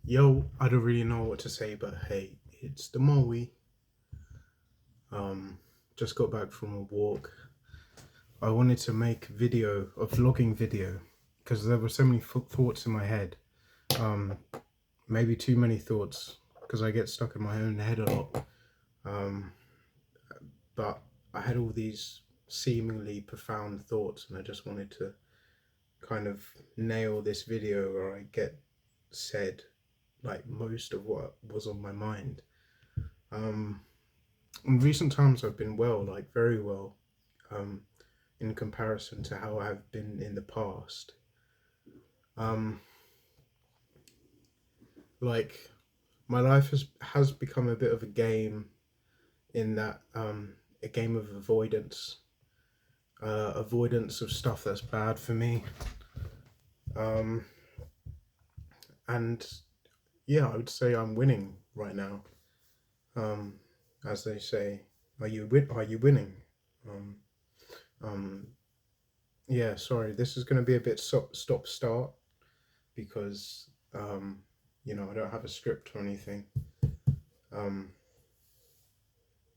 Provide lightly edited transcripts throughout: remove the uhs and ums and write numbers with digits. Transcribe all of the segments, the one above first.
Yo, I don't really know what to say, but hey, it's the Moe. Um, just got back from a walk. I wanted to make a vlogging video, because there were so many thoughts in my head. Um, Maybe too many thoughts, because I get stuck in my own head a lot. Um, but I had all these seemingly profound thoughts, and I just wanted to kind of nail this video where I get said like most of what was on my mind. Um, in recent times I've been well, like very well, um, in comparison to how I've been in the past. Um, like my life has become a bit of a game in that a game of avoidance of stuff that's bad for me. Um, and yeah, I would say I'm winning right now. Um, as they say, Are you winning? Um, um, yeah, sorry, this is going to be a bit stop start because I don't have a script or anything. Um,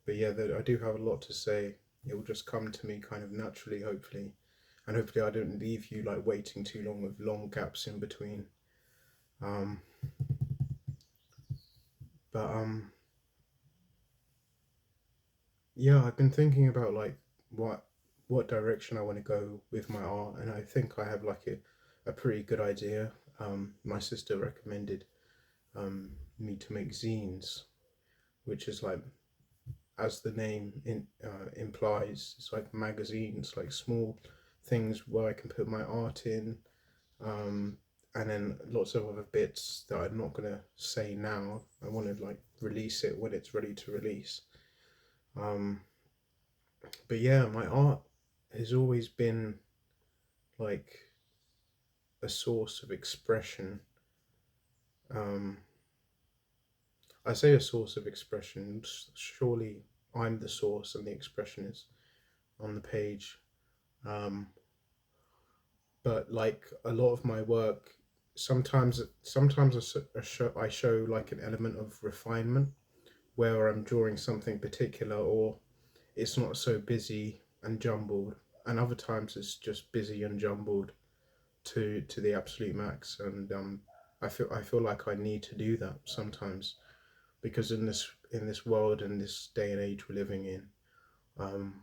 but yeah, I do have a lot to say. It will just come to me kind of naturally, hopefully, and hopefully I don't leave you like waiting too long with long gaps in between. Um, but yeah, I've been thinking about like what what direction I want to go with my art, and I think I have like a pretty good idea. My sister recommended me to make zines, which is like as the name implies, it's like magazines, like small things where I can put my art in, um, and then lots of other bits that I'm not gonna say now. I want to like release it when it's ready to release. Um, but yeah, my art has always been like a source of expression. Um, I say a source of expression. Surely I'm the source, and the expression is on the page. Um, but like a lot of my work, sometimes I show like an element of refinement where I'm drawing something particular, or it's not so busy and jumbled, and other times it's just busy and jumbled to the absolute max. And I feel like I need to do that sometimes because in this world and this day and age we're living in, um,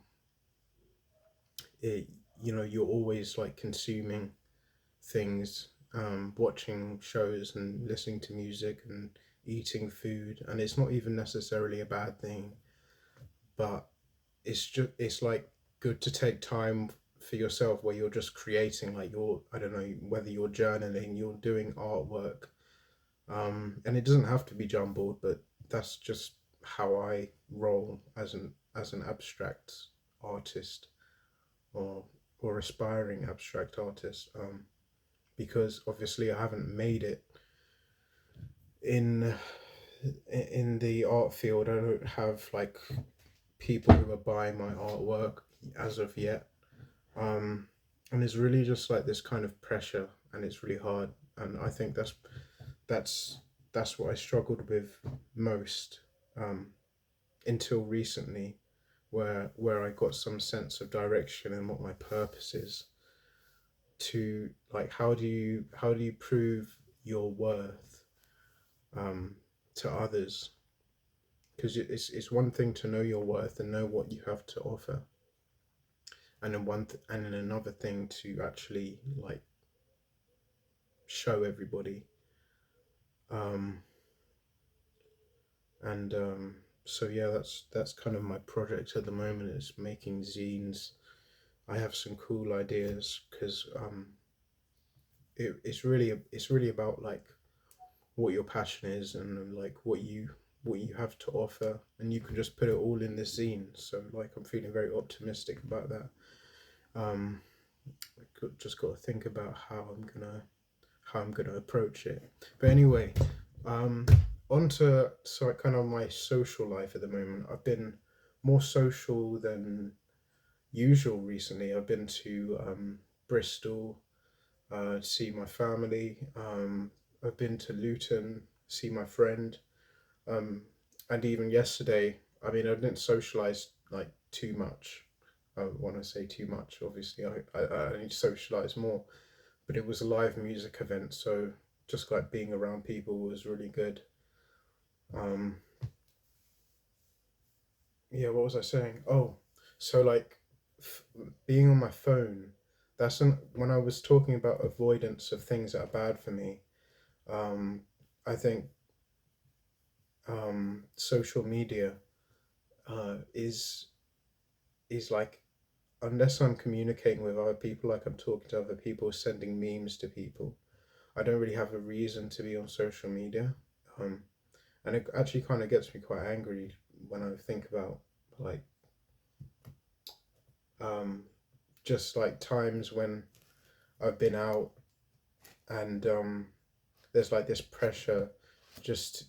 it you're always like consuming things, watching shows and listening to music and eating food, and it's not even necessarily a bad thing, but it's like good to take time for yourself where you're just creating, like you're, I don't know, whether you're journaling, you're doing artwork, and it doesn't have to be jumbled, but that's just how I roll as an abstract artist, or aspiring abstract artist, because obviously I haven't made it in the art field. I don't have like people who are buying my artwork as of yet. Um, and it's really just like this kind of pressure, and it's really hard. And I think that's that's what I struggled with most, um, until recently, where I got some sense of direction and what my purpose is. To like, how do you prove your worth, um, to others? Because it's one thing to know your worth and know what you have to offer, and and then another thing to actually like show everybody. Um, and So yeah, that's kind of my project at the moment, is making zines. I have some cool ideas because it's really about like what your passion is, and like what you have to offer, and you can just put it all in this zine. So like I'm feeling very optimistic about that. um just got to think about how I'm gonna approach it. But anyway, um on to kind of my social life at the moment. I've been more social than usual recently. I've been to Bristol, to see my family. I've been to Luton, see my friend. Um, and even yesterday, I mean, I didn't socialize like too much. When I say too much, obviously, I need to socialize more. But it was a live music event, so just like being around people was really good. Um, yeah, what was I saying? Oh, so like f- being on my phone. When I was talking about avoidance of things that are bad for me. Um, I think social media is like, unless I'm communicating with other people, like I'm talking to other people, sending memes to people, I don't really have a reason to be on social media. Um, and it actually kind of gets me quite angry when I think about like um, just like times when I've been out and there's like this pressure. Just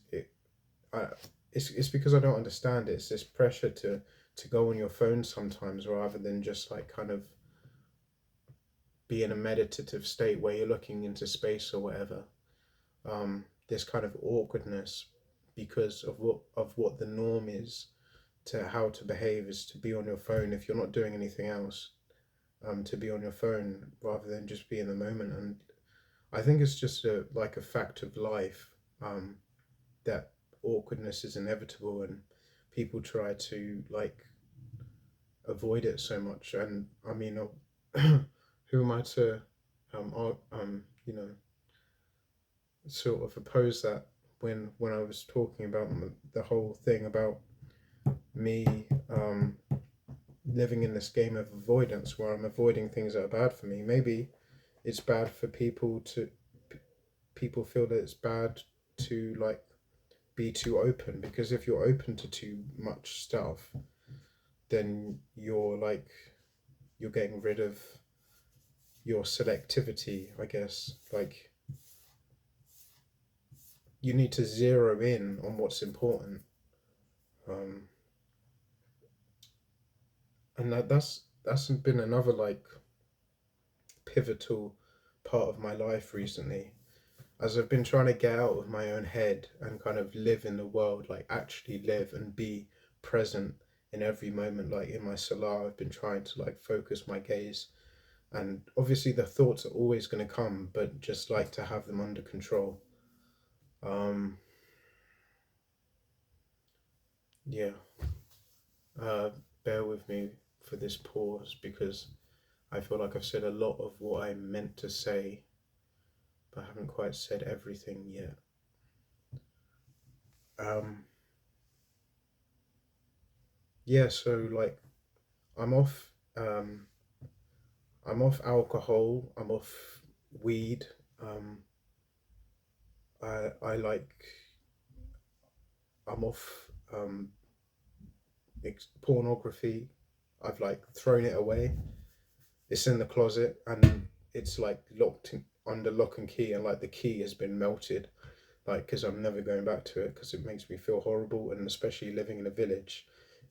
I, it's because I don't understand it. It's this pressure to go on your phone sometimes rather than just like kind of be in a meditative state where you're looking into space or whatever. This kind of awkwardness because of what the norm is to how to behave is to be on your phone if you're not doing anything else. To be on your phone rather than just be in the moment, and I think it's just like a fact of life, um, that awkwardness is inevitable, and people try to like avoid it so much. And I mean, who am I to, you know, sort of oppose that when I was talking about the whole thing about me living in this game of avoidance where I'm avoiding things that are bad for me. Maybe it's bad for people feel that it's bad to like be too open, because if you're open to too much stuff, then you're getting rid of your selectivity, I guess. Like, you need to zero in on what's important. Um, and that's been another like pivotal part of my life recently, as I've been trying to get out of my own head and kind of live in the world, like actually live and be present in every moment. Like in my salah, I've been trying to like focus my gaze, and obviously the thoughts are always going to come, but just like to have them under control. Um, yeah, uh, bear with me for this pause because I feel like I've said a lot of what I meant to say, but I haven't quite said everything yet. Um, yeah, so like I'm off. I'm off alcohol. I'm off weed. Um, I like. I'm off pornography. I've like thrown it away. It's in the closet and it's like under lock and key, and like the key has been melted. Like, because I'm never going back to it because it makes me feel horrible, and especially living in a village,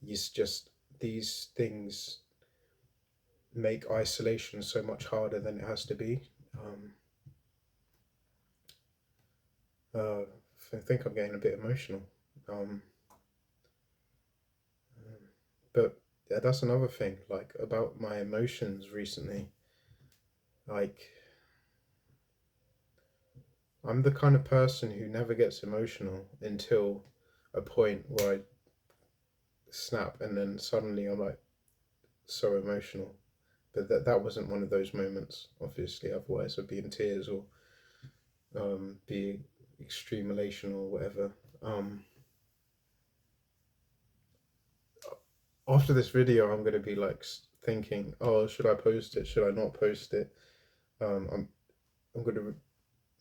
it's just these things make isolation so much harder than it has to be. Um, I think I'm getting a bit emotional. Um, but yeah, that's another thing, like about my emotions recently. Like, I'm the kind of person who never gets emotional until a point where I snap, and then suddenly I'm like so emotional. But that wasn't one of those moments, obviously. Otherwise, I'd be in tears or be extreme elation or whatever. Um, After this video, I'm gonna be like thinking, oh, should I post it? Should I not post it? I'm gonna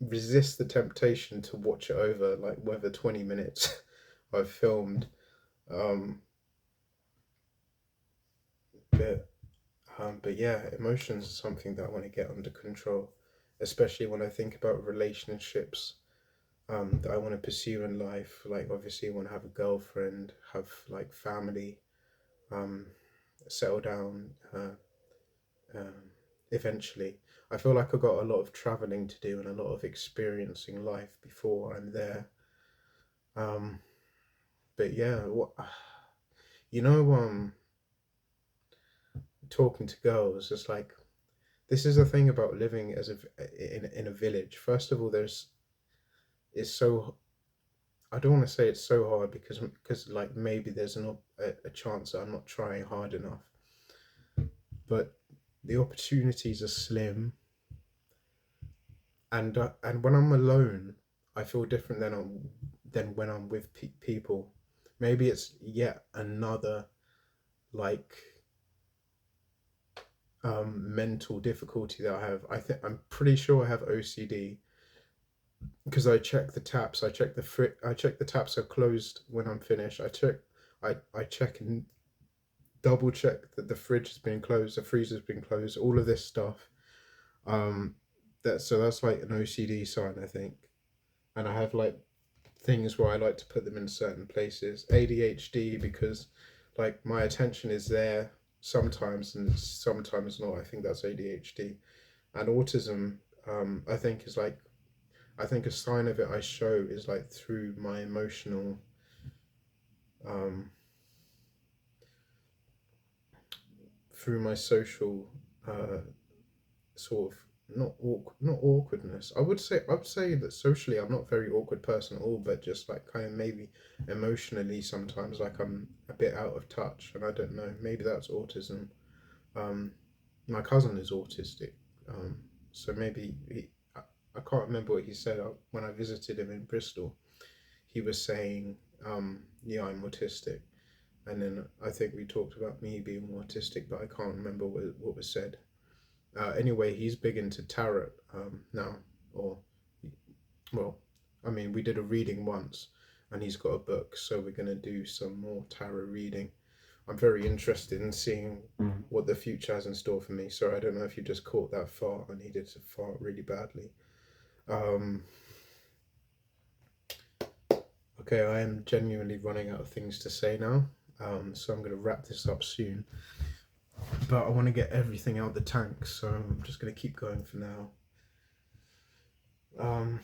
resist the temptation to watch it over, like whether 20 minutes I've filmed. Um, but but yeah, emotions are something that I want to get under control, especially when I think about relationships that I want to pursue in life. Like obviously, I want to have a girlfriend, have like family, um, settle down. Um, Eventually, I feel like I've got a lot of traveling to do and a lot of experiencing life before I'm there. Um, but yeah, what you know, talking to girls, it's like this is the thing about living as in a village. First of all, it's so I don't want to say it's so hard because like maybe there's a chance that I'm not trying hard enough, but the opportunities are slim, and when I'm alone, I feel different than when I'm with people. Maybe it's yet another like mental difficulty that I have. I'm pretty sure I have OCD because I check the taps. I check the taps are closed when I'm finished. I check and double check that the fridge has been closed, the freezer's been closed, all of this stuff. Um, that's like an OCD sign, I think. And I have like things where I like to put them in certain places. ADHD because like my attention is there sometimes and sometimes not. I think that's ADHD. And autism, I think is like I think a sign of it I show is like through my emotional, um, through my social, uh, sort of not awkwardness. I'd say that socially I'm not a very awkward person at all, but just like kind of maybe emotionally sometimes like I'm a bit out of touch, and I don't know. Maybe that's autism. Um, my cousin is autistic, um, so maybe I can't remember what he said when I visited him in Bristol. He was saying, "Yeah, I'm autistic," and then I think we talked about me being autistic, but I can't remember what was said. Anyway, he's big into tarot now, or well, I mean, we did a reading once, and he's got a book, so we're gonna do some more tarot reading. I'm very interested in seeing what the future has in store for me. So I don't know if you just caught that fart. I needed to fart really badly. Um, okay, I am genuinely running out of things to say now. So I'm going to wrap this up soon. But I want to get everything out the tank, so I'm just going to keep going for now. Um,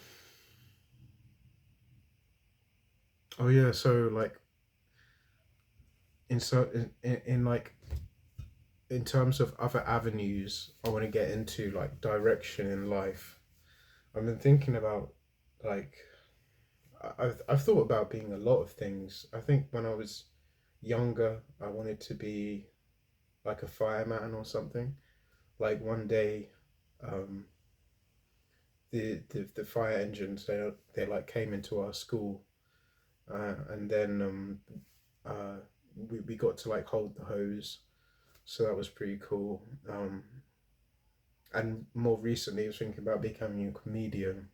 oh yeah, so like in like in terms of other avenues, I want to get into like direction in life. I've been thinking about like I've thought about being a lot of things. I think when I was younger, I wanted to be like a fireman or something. Like one day, um, the fire engines they like came into our school, and then we got to like hold the hose, so that was pretty cool. And more recently, I was thinking about becoming a comedian,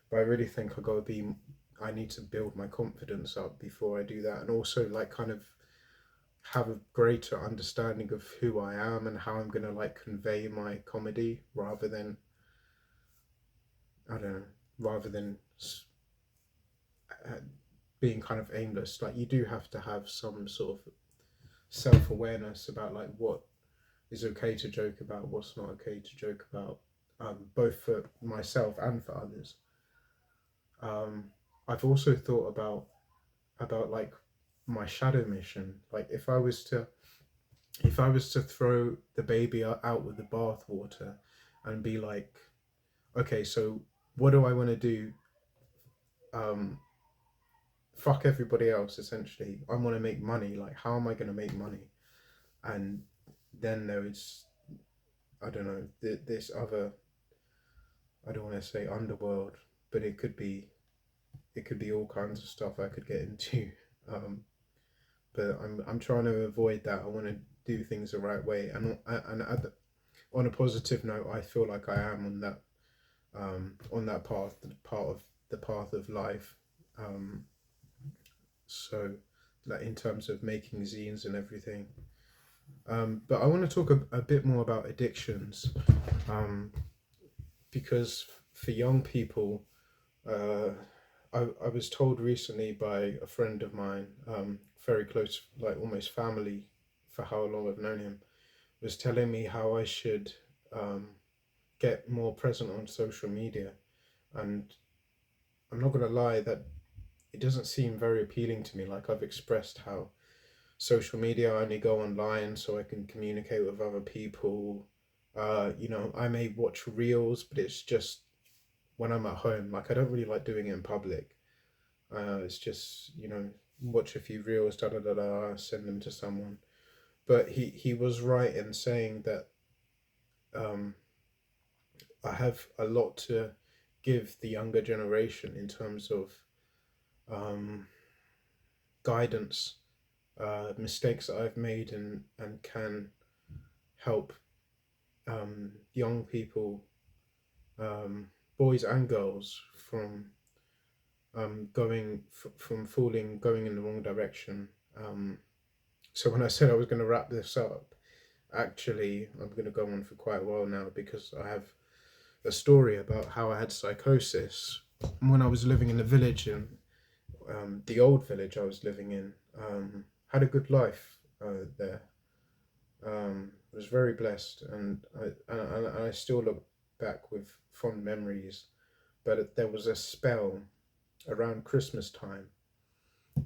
but I really think I need to build my confidence up before I do that, and also like kind of have a greater understanding of who I am and how I'm gonna like convey my comedy I don't know, rather than uh, being kind of aimless. Like you do have to have some sort of self awareness about like what is okay to joke about, what's not okay to joke about, both for myself and for others. Um, I've also thought about like my shadow mission. Like if I was to throw the baby out with the bathwater and be like, okay, so what do I want to do? Um, Fuck everybody else. Essentially, I want to make money. Like, how am I going to make money? And then there is, I don't know, this other. I don't want to say underworld, but it could be all kinds of stuff I could get into. Um, but I'm trying to avoid that. I want to do things the right way, and on a positive note, I feel like I am on that path, the path of life. Um, so, like in terms of making zines and everything. But I want to talk a bit more about addictions, um, because for young people, uh, I was told recently by a friend of mine, very close, like almost family, for how long I've known him, was telling me how I should um, get more present on social media. And I'm not gonna lie, that it doesn't seem very appealing to me. Like I've expressed how social media, I only go online so I can communicate with other people. I may watch reels, but it's just when I'm at home. Like I don't really like doing it in public. It's just, watch a few reels, da da da da, send them to someone. But he was right in saying that um, I have a lot to give the younger generation in terms of um, guidance, mistakes that I've made, and can help young people, um, boys and girls, from going in the wrong direction. Um, so when I said I was going to wrap this up, actually I'm going to go on for quite a while now because I have a story about how I had psychosis when I was living in the village, and the old village I was living in. Had a good life there. Was very blessed, and I still look back with fond memories. But there was a spell around Christmas time,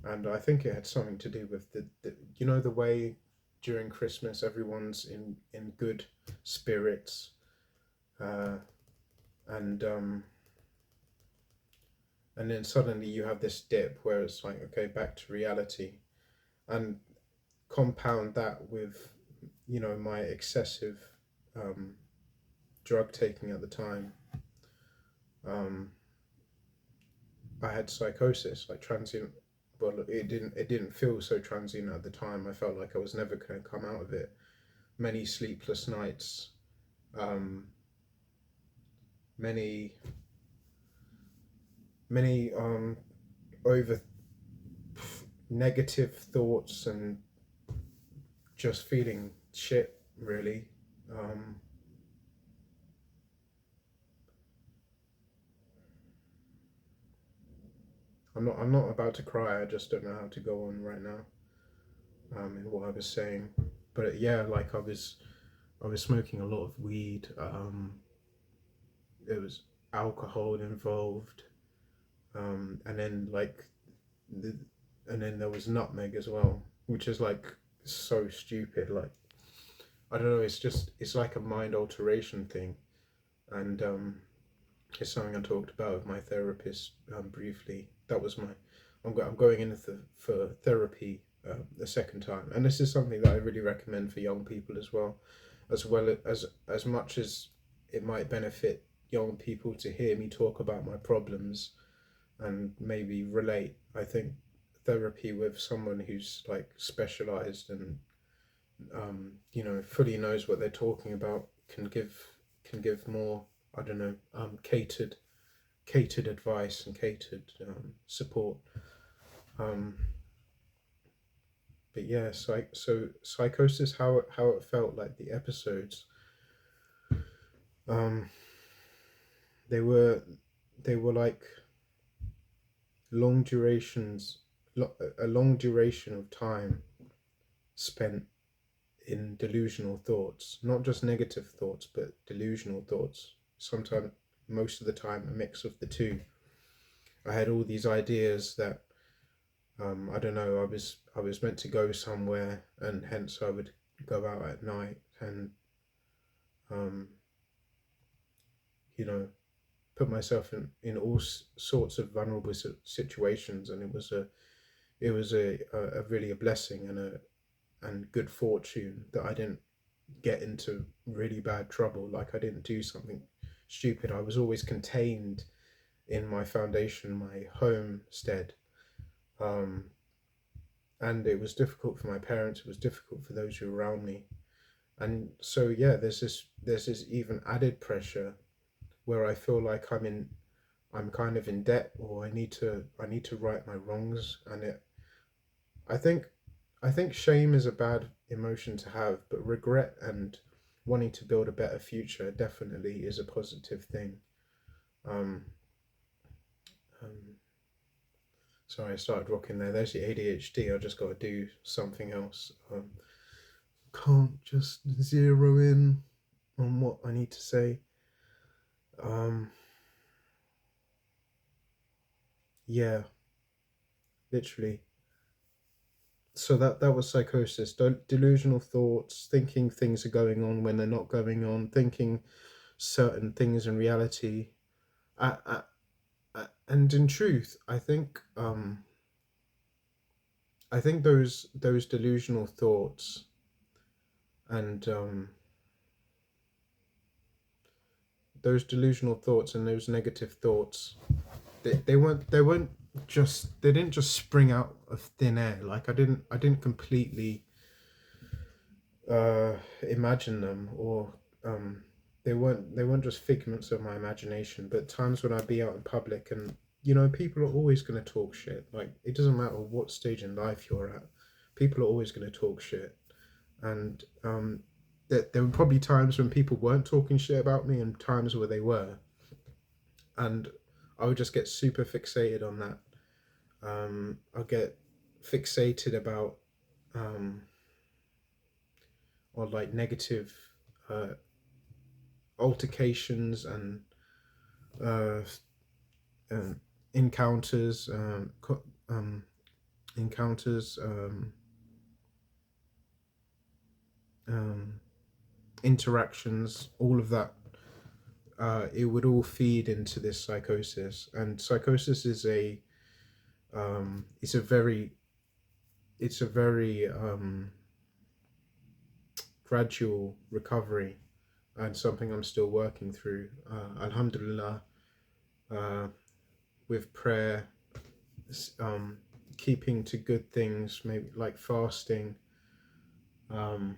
and I think it had something to do with the way during Christmas everyone's in good spirits, uh, and and then suddenly you have this dip where it's like, okay, back to reality, and compound that with my excessive um, drug taking at the time. um, I had psychosis, like transient. Well, it didn't feel so transient at the time. I felt like I was never going to come out of it. Many sleepless nights, um, many many over negative thoughts, and just feeling shit, really. Um, I'm not about to cry. I just don't know how to go on right now. In what I was saying, but yeah, like I was smoking a lot of weed. There was alcohol involved, and then the, and then there was nutmeg as well, which is like so stupid. Like I don't know. It's like a mind alteration thing, and it's something I talked about with my therapist briefly. That was my. I'm going in for therapy the second time, and this is something that I really recommend for young people as well, as much as it might benefit young people to hear me talk about my problems and maybe relate. I think therapy with someone who's like specialized and fully knows what they're talking about can give more, I don't know, catered advice and catered support. Um, but yeah, so psychosis, how it felt like the episodes. Um, they were they were like long durations, a long duration of time spent in delusional thoughts, not just negative thoughts, but delusional thoughts. Sometimes, most of the time, a mix of the two. I had all these ideas that I don't know. I was meant to go somewhere, and hence I would go out at night and um, you know put myself in all sorts of vulnerable situations, and it was a really a blessing and good fortune that I didn't get into really bad trouble. Like I didn't do something stupid. I was always contained in my foundation, my homestead. Um, and it was difficult for my parents. It was difficult for those who were around me. And so yeah, there's this even added pressure where I feel like I'm kind of in debt, or I need to right my wrongs. And I think I think shame is a bad emotion to have, but regret and wanting to build a better future definitely is a positive thing. Um, um, Sorry, I started rocking there. There's the ADHD. I just got to do something else. Can't just zero in on what I need to say. Um, yeah, literally. So that was psychosis. Delusional thoughts, thinking things are going on when they're not going on, thinking certain things in reality. And in truth, I think those delusional thoughts and those negative thoughts, they didn't just spring out of thin air. Like I didn't completely imagine them, or um, they weren't just figments of my imagination. But times when I'd be out in public, and people are always going to talk shit. Like it doesn't matter what stage in life you're at, people are always going to talk shit. And there were probably times when people weren't talking shit about me, and times where they were, and I would just get super fixated on that. I'll get fixated about or like negative uh, altercations and uh, um, encounters, encounters, um, interactions, all of that. It would all feed into this psychosis, and psychosis is it's a very gradual recovery, and something I'm still working through. Alhamdulillah, uh, with prayer, um, keeping to good things, maybe like um,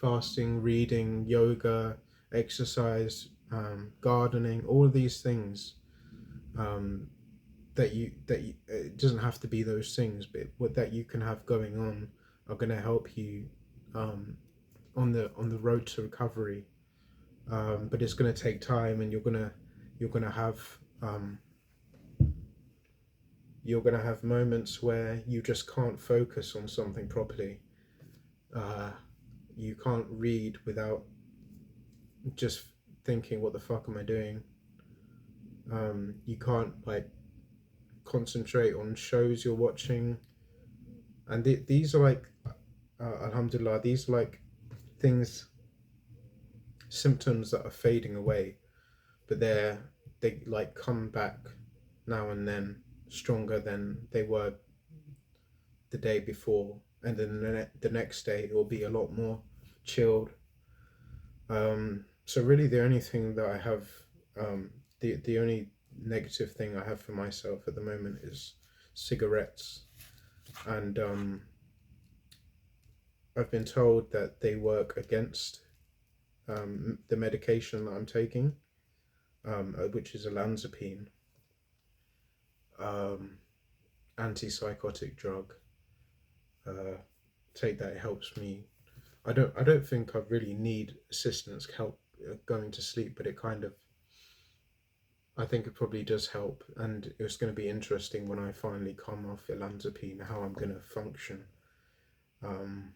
fasting, reading, yoga, exercise, gardening, all of these things. Um, it doesn't have to be those things, but what that you can have going on are going to help you on the road to recovery. But it's going to take time, and you're gonna have um, you're gonna have moments where you just can't focus on something properly. Uh, you can't read without just thinking, "What the fuck am I doing?" You can't like concentrate on shows you're watching, and these are like, alhamdulillah, these are like things, symptoms that are fading away, but they like come back now and then stronger than they were the day before, and then the next day it will be a lot more chilled. So really, the only thing that I have, the only negative thing I have for myself at the moment is cigarettes, and I've been told that they work against the medication that I'm taking, which is olanzapine, um, antipsychotic drug. Uh, Take that, it helps me. I don't think I really need assistance help going to sleep, but it kind of, I think it probably does help, and it's going to be interesting when I finally come off olanzapine how I'm going to function. Um,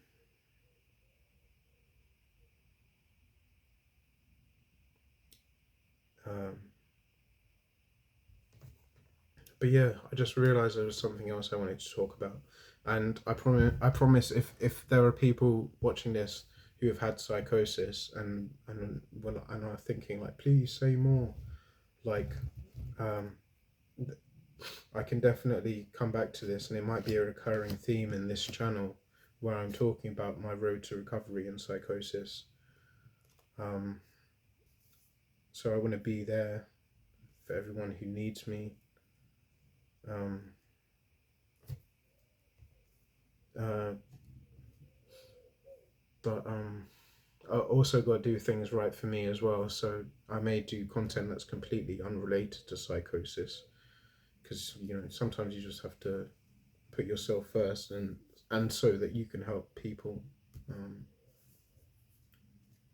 um, but yeah, I just realised there was something else I wanted to talk about, and I promise if there are people watching this who have had psychosis and are thinking like, please say more, like, um, I can definitely come back to this, and it might be a recurring theme in this channel where I'm talking about my road to recovery and psychosis. Um, so I want to be there for everyone who needs me. Um, uh, but I also got to do things right for me as well. So I may do content that's completely unrelated to psychosis, because sometimes you just have to put yourself first, and so that you can help people.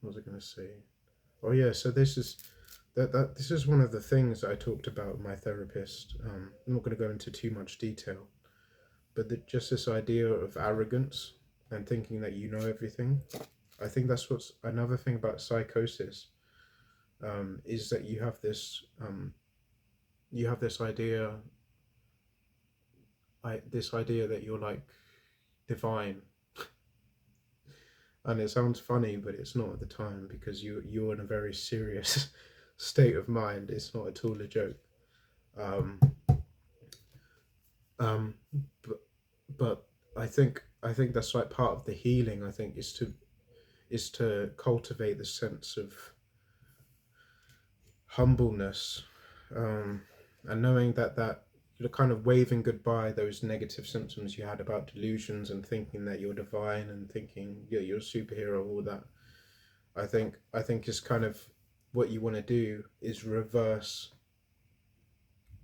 What was I going to say? Oh yeah, so this is one of the things that I talked about with my therapist. I'm not going to go into too much detail, but just this idea of arrogance and thinking that you know everything. I think that's what's another thing about psychosis, is that you have this idea this idea that you're like divine, and it sounds funny, but it's not at the time because you're in a very serious state of mind. It's not at all a joke. Um, um, but but I think that's like part of the healing. I think is to cultivate the sense of humbleness, um, and knowing that you're kind of waving goodbye those negative symptoms you had about delusions and thinking that you're divine and thinking you're a superhero, all that. I think is kind of what you want to do is reverse,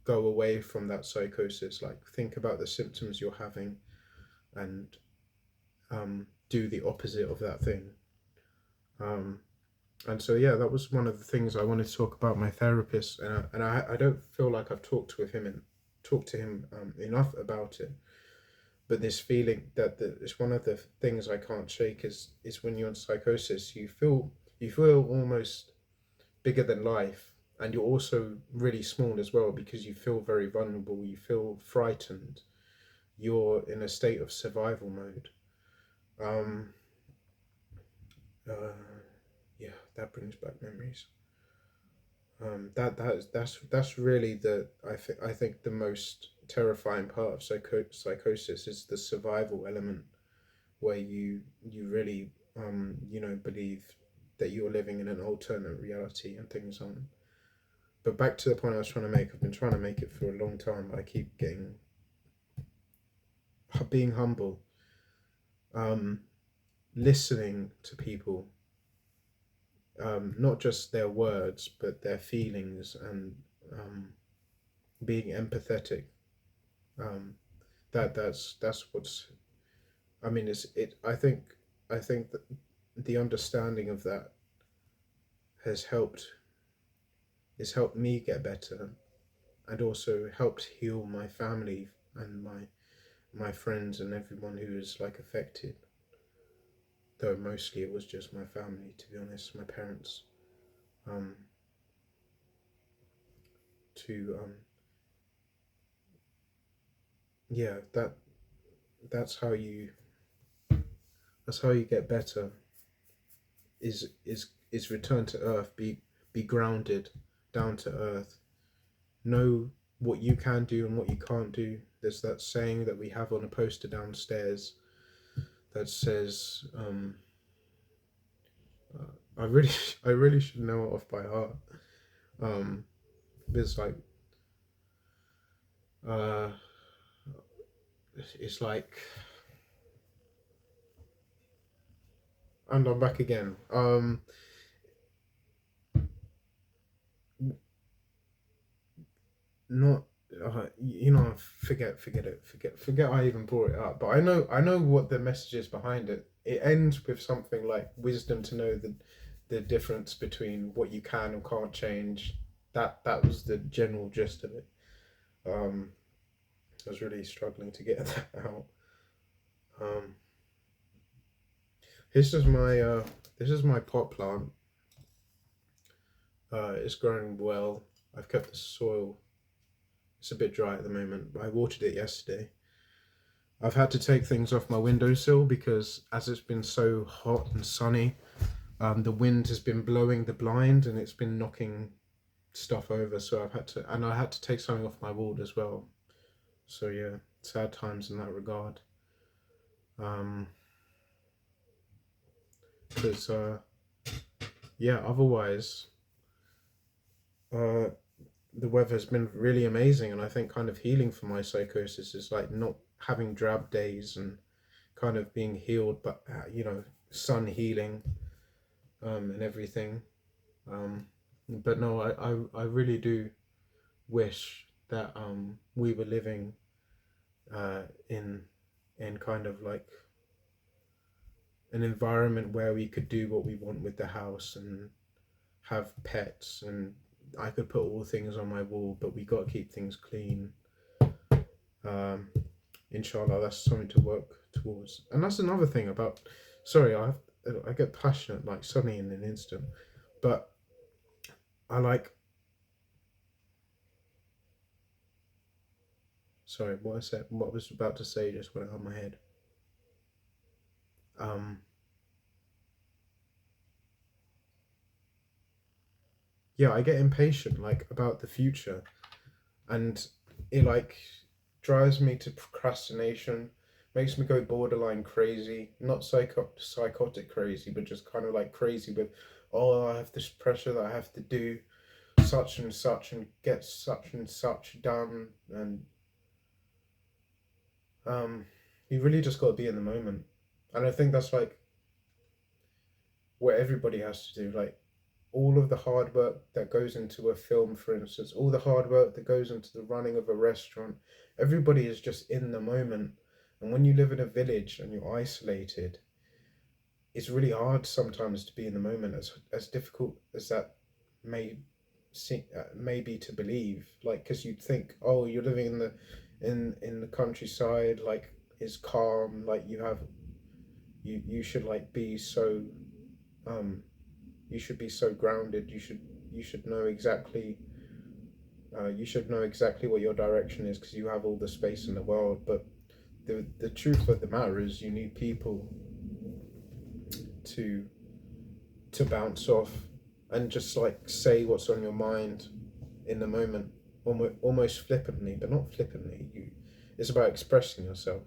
go away from that psychosis, like think about the symptoms you're having and do the opposite of that thing. Um, and so yeah, that was one of the things I wanted to talk about my therapist, and I don't feel like I've talked to him enough about it. But this feeling it's one of the things I can't shake is when you're in psychosis, you feel almost bigger than life, and you're also really small as well because you feel very vulnerable. You feel frightened. You're in a state of survival mode. Um, uh, yeah, that brings back memories. That's really I think the most terrifying part of psychosis is the survival element, where you really believe that you're living in an alternate reality and things aren't. But back to the point I was trying to make, I've been trying to make it for a long time, but I keep getting being humble, um, listening to people, not just their words but their feelings, and um, being empathetic. Um, that's what's. I mean, it's it. I think that the understanding of that has helped me get better, and also helped heal my family and my friends and everyone who is like affected. Though mostly it was just my family, to be honest, my parents. Um, to yeah, that's how you that's how you get better. Is return to earth, be grounded, down to earth. Know what you can do and what you can't do. There's that saying that we have on a poster downstairs that says, I really I really should know it off by heart. Um, it's like uh, it's like, and I'm back again. Not forget I even brought it up. But I know what the message is behind it. It ends with something like wisdom to know the difference between what you can and can't change. That was the general gist of it. um I was really struggling to get that out. um this is my pot plant. It's growing well. I've kept the soil. It's a bit dry at the moment, but I watered it yesterday. I've had to take things off my windowsill because as it's been so hot and sunny, the wind has been blowing the blind and it's been knocking stuff over. So I had to take something off my wall as well. So yeah, sad times in that regard. Um, because yeah, otherwise, uh, the weather's been really amazing, and I think kind of healing for my psychosis is like not having drab days and kind of being healed, but sun healing, and everything. Um, but no, I really do wish that we were living uh, in kind of like an environment where we could do what we want with the house and have pets, and I could put all things on my wall, but we got to keep things clean. Um, Inshallah, that's something to work towards. And that's another thing about. Sorry, I get passionate like suddenly in an instant, but I like Sorry, what I was about to say just went out of my head. Um, yeah, I get impatient like about the future, and it like drives me to procrastination, makes me go borderline crazy, not psychotic crazy, but just kind of like crazy with, oh, I have this pressure that I have to do such and get such and such done, and um, you really just got to be in the moment, and I think that's like what everybody has to do, like all of the hard work that goes into a film, for instance, all the hard work that goes into the running of a restaurant, everybody is just in the moment. And when you live in a village and you're isolated, it's really hard sometimes to be in the moment, as difficult as that may may be to believe. Like, because you'd think, oh, you're living in the countryside, like it's calm, like you should like be so um you should be so grounded. You should know exactly you should know exactly what your direction is because you have all the space in the world. But the truth of the matter is, you need people to bounce off and just like say what's on your mind in the moment, almost flippantly, but not flippantly. It's about expressing yourself.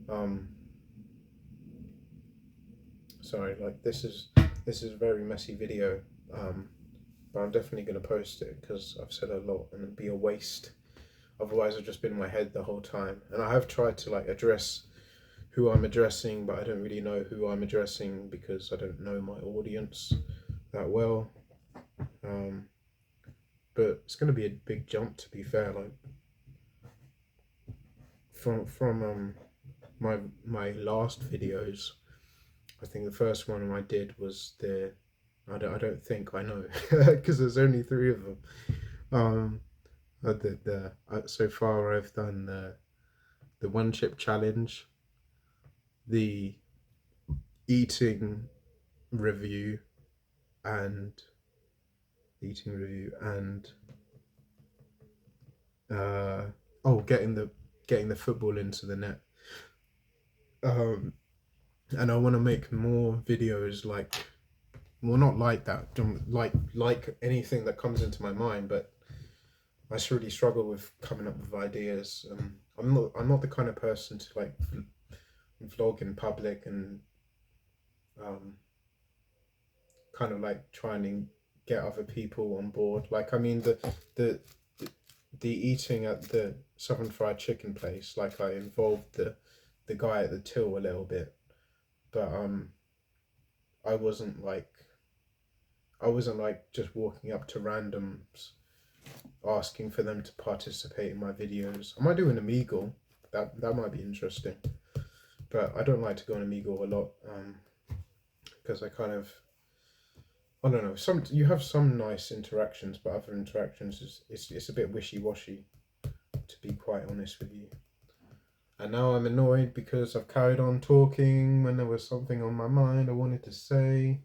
Um, Sorry, like this is a very messy video. Um, but I'm definitely going to post it because I've said a lot and it'd be a waste. Otherwise, I've just been in my head the whole time. And I have tried to like address who I'm addressing, but I don't really know who I'm addressing because I don't know my audience that well. Um, but it's going to be a big jump, to be fair. Like from my last videos, I think the first one I did was I don't think I know because there's only three of them. Um, so far I've done the one chip challenge, the eating review, and eating review and uh oh getting the football into the net. Um, and I want to make more videos like, well, not like that, like anything that comes into my mind, but I just really struggle with coming up with ideas. I'm not the kind of person to like vlog in public and um, kind of like trying to get other people on board. Like, I mean, the the eating at the Southern Fried Chicken place, like I involved the guy at the till a little bit, but I wasn't like I wasn't like just walking up to randoms asking for them to participate in my videos. I might do an Omegle. That might be interesting. But I don't like to go on Omegle a lot because I kind of, I don't know. You have some nice interactions, but other interactions it's a bit wishy washy, to be quite honest with you. And now I'm annoyed because I've carried on talking when there was something on my mind I wanted to say,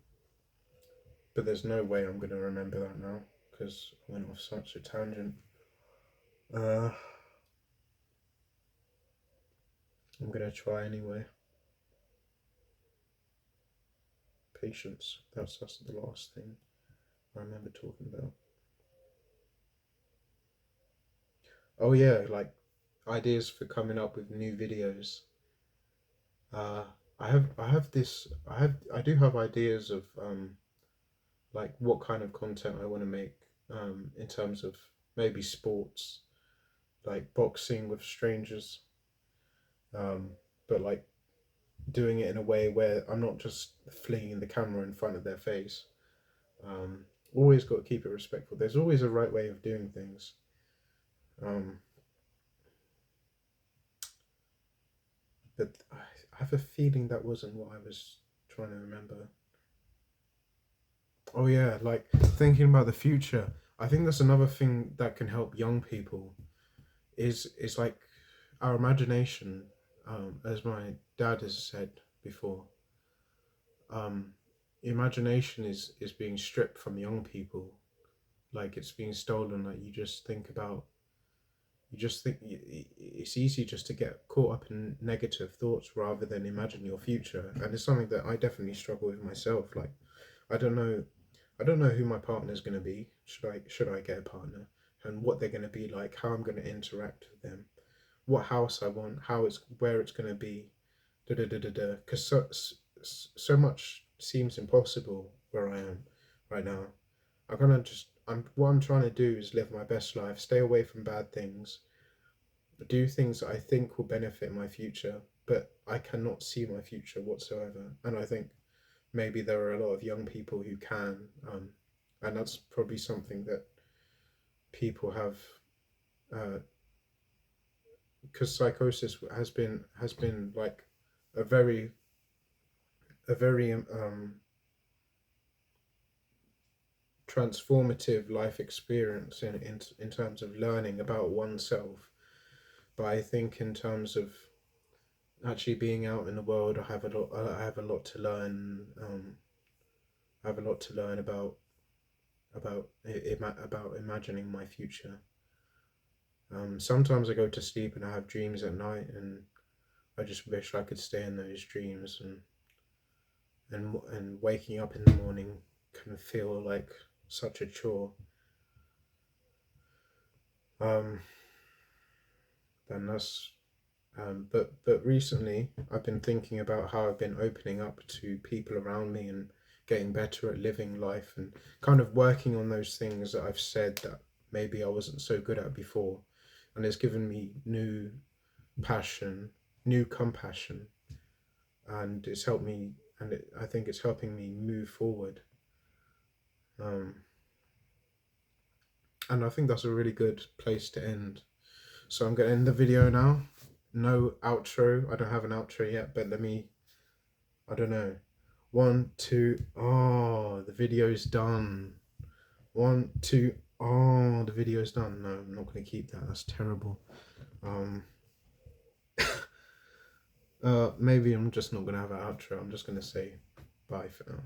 but there's no way I'm going to remember that now because I went off such a tangent. Uh, I'm going to try anyway. Patience. That's the last thing I remember talking about. Oh yeah, like ideas for coming up with new videos. Uh, I do have ideas of like what kind of content I want to make in terms of maybe sports, like boxing with strangers, um, but like doing it in a way where I'm not just flinging the camera in front of their face. Um, Always got to keep it respectful. There's always a right way of doing things. Um, but I have a feeling that wasn't what I was trying to remember. Oh yeah, like thinking about the future. I think that's another thing that can help young people is like our imagination. As my dad has said before, um, imagination is being stripped from young people. Like it's being stolen. Like you just think about you just think it's easy just to get caught up in negative thoughts rather than imagine your future. And it's something that I definitely struggle with myself. Like, I don't know, I don't know who my partner's going to be. Should I get a partner, and what they're going to be like, how I'm going to interact with them, what house I want, where it's going to be, da da da da da. Because so much seems impossible where I am right now. What I'm trying to do is live my best life, stay away from bad things, do things that I think will benefit my future, but I cannot see my future whatsoever. And I think maybe there are a lot of young people who can, and that's probably something that people have, because psychosis has been like a very transformative life experience in terms of learning about oneself. But I think in terms of actually being out in the world, I have a lot to learn. I have a lot to learn about imagining my future. Sometimes I go to sleep and I have dreams at night, and I just wish I could stay in those dreams, and waking up in the morning can feel like such a chore. Um, then that's but recently I've been thinking about how I've been opening up to people around me and getting better at living life and kind of working on those things that I've said that maybe I wasn't so good at before, and it's given me new passion, new compassion, and it's helped me, I think it's helping me move forward. Um, and I think that's a really good place to end. So I'm going to end the video now. No outro. I don't have an outro yet, but I don't know. One, two, oh, the video's done. One, two, oh, the video's done. No, I'm not going to keep that. That's terrible. Um, maybe I'm just not going to have an outro. I'm just going to say bye for now.